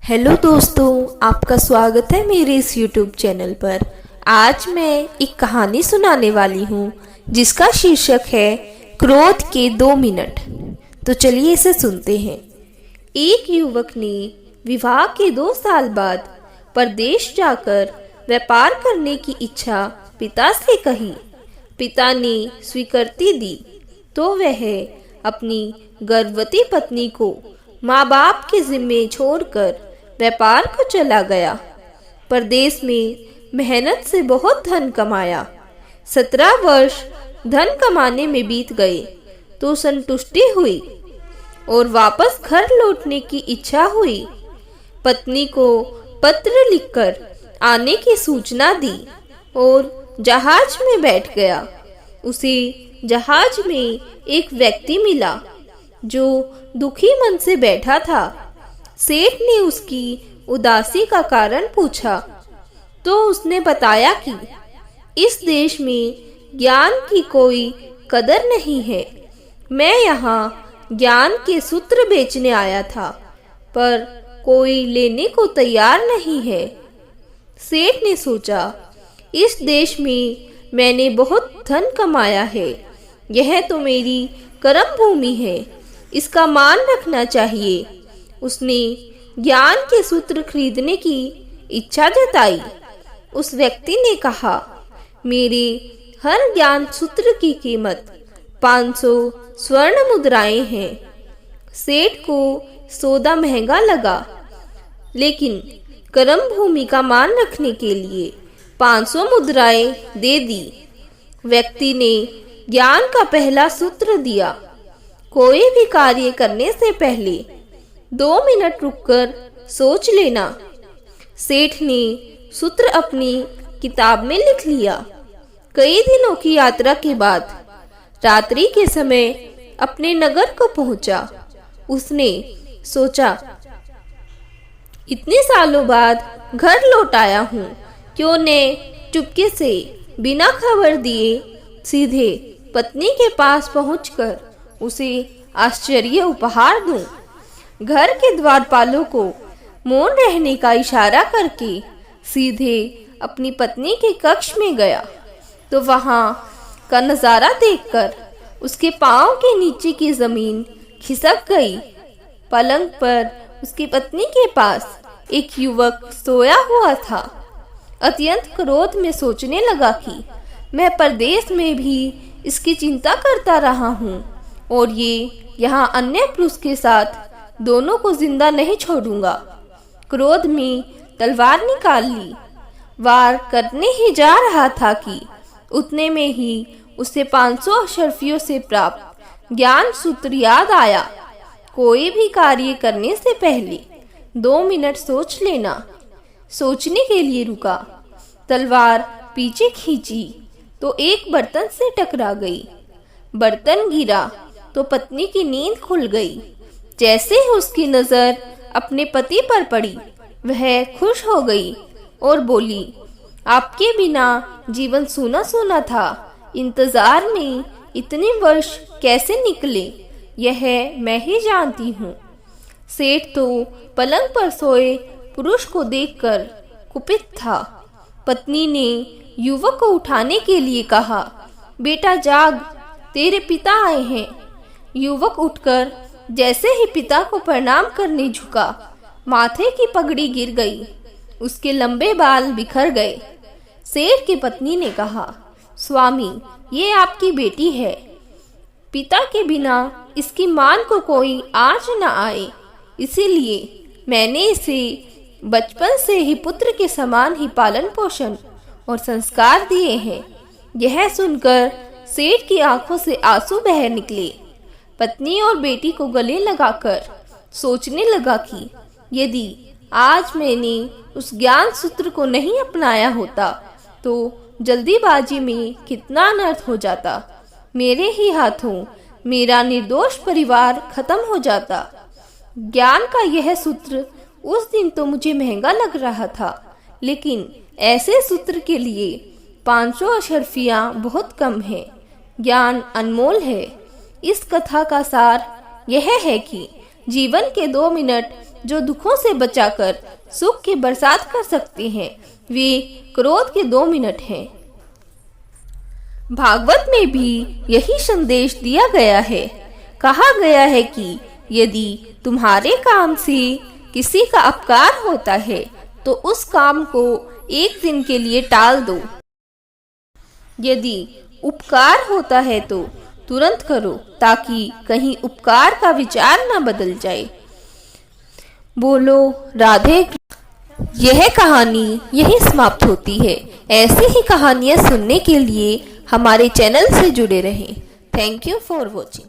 Hello दोस्तों, आपका स्वागत है मेरे इस YouTube चैनल पर। आज मैं एक कहानी सुनाने वाली हूँ जिसका शीर्षक है क्रोध के 2 मिनट। तो चलिए इसे सुनते हैं। एक युवक ने विवाह के 2 साल बाद परदेश जाकर व्यापार करने की इच्छा पिता से कही। पिता ने स्वीकृति दी तो वह अपनी गर्भवती पत्नी को माँ बाप के जिम्मे छोड़कर व्यापार को चला गया। परदेश में मेहनत से बहुत धन कमाया। 17 वर्ष धन कमाने में बीत गए तो संतुष्टि हुई और वापस घर लौटने की इच्छा हुई। पत्नी को पत्र लिखकर आने की सूचना दी और जहाज में बैठ गया। उसे जहाज में एक व्यक्ति मिला जो दुखी मन से बैठा था। सेठ ने उसकी उदासी का कारण पूछा तो उसने बताया कि इस देश में ज्ञान की कोई कदर नहीं है। मैं यहाँ ज्ञान के सूत्र बेचने आया था, पर कोई लेने को तैयार नहीं है। सेठ ने सोचा, इस देश में मैंने बहुत धन कमाया है। यह तो मेरी कर्म भूमि है, इसका मान रखना चाहिए। उसने ज्ञान के सूत्र खरीदने की इच्छा जताई। उस व्यक्ति ने कहा, मेरे हर ज्ञान सूत्र की कीमत 500 स्वर्ण मुद्राएं हैं। सेठ को सौदा महंगा लगा, लेकिन कर्म भूमि का मान रखने के लिए 500 मुद्राएं दे दी। व्यक्ति ने ज्ञान का पहला सूत्र दिया, कोई भी कार्य करने से पहले 2 मिनट रुककर सोच लेना। सेठ ने सूत्र अपनी किताब में लिख लिया। कई दिनों की यात्रा के बाद रात्रि के समय अपने नगर को पहुंचा। उसने सोचा, इतने सालों बाद घर लौट आया हूँ, क्यों ने चुपके से बिना खबर दिए सीधे पत्नी के पास पहुंचकर उसे आश्चर्य उपहार दूं। घर के द्वारपालों को मौन रहने का इशारा करके सीधे अपनी पत्नी के कक्ष में गया तो वहां का नजारा देखकर उसके पांव के नीचे की जमीन खिसक गई। पलंग पर उसकी पत्नी के पास एक युवक सोया हुआ था। अत्यंत क्रोध में सोचने लगा कि मैं परदेश में भी इसकी चिंता करता रहा हूँ और ये यहाँ अन्य पुरुष के साथ दोनों को जिंदा नहीं छोड़ूंगा। क्रोध में तलवार निकाल ली। वार करने ही जा रहा था कि उतने में ही उसे 500 अशर्फियों से प्राप्त ज्ञान सूत्र याद आया। कोई भी कार्य करने से पहले 2 मिनट सोच लेना। सोचने के लिए रुका। तलवार पीछे खींची तो एक बर्तन से टकरा गई। बर्तन गिरा तो पत्नी की नींद खुल गई। जैसे ही उसकी नजर अपने पति पर पड़ी, वह खुश हो गई और बोली, आपके बिना जीवन सूना सूना था। इंतजार में इतने वर्ष कैसे निकले, यह मैं ही जानती हूँ। सेठ तो पलंग पर सोए पुरुष को देखकर कुपित था। पत्नी ने युवक को उठाने के लिए कहा, बेटा जाग, तेरे पिता आए हैं। युवक उठकर जैसे ही पिता को प्रणाम करने झुका, माथे की पगड़ी गिर गई। उसके लंबे बाल बिखर गए। सेठ की पत्नी ने कहा, स्वामी, ये आपकी बेटी है। पिता के बिना इसकी मान को कोई आँच न आए, इसीलिए मैंने इसे बचपन से ही पुत्र के समान ही पालन पोषण और संस्कार दिए हैं। यह सुनकर सेठ की आंखों से आंसू बह निकले। पत्नी और बेटी को गले लगाकर सोचने लगा कि यदि आज मैंने उस ज्ञान सूत्र को नहीं अपनाया होता तो जल्दीबाजी में कितना अनर्थ हो जाता। मेरे ही हाथों मेरा निर्दोष परिवार खत्म हो जाता। ज्ञान का यह सूत्र उस दिन तो मुझे महंगा लग रहा था, लेकिन ऐसे सूत्र के लिए 500 अशर्फियाँ बहुत कम है। ज्ञान अनमोल है। इस कथा का सार यह है कि जीवन के 2 मिनट जो दुखों से बचाकर सुख की बरसात कर सकते हैं वे क्रोध के 2 मिनट हैं। भागवत में भी यही संदेश दिया गया है। कहा गया है कि यदि तुम्हारे काम से किसी का अपकार होता है तो उस काम को एक दिन के लिए टाल दो। यदि उपकार होता है तो तुरंत करो ताकि कहीं उपकार का विचार न बदल जाए। बोलो राधे। यह कहानी यही समाप्त होती है। ऐसी ही कहानियाँ सुनने के लिए हमारे चैनल से जुड़े रहें। Thank you for watching.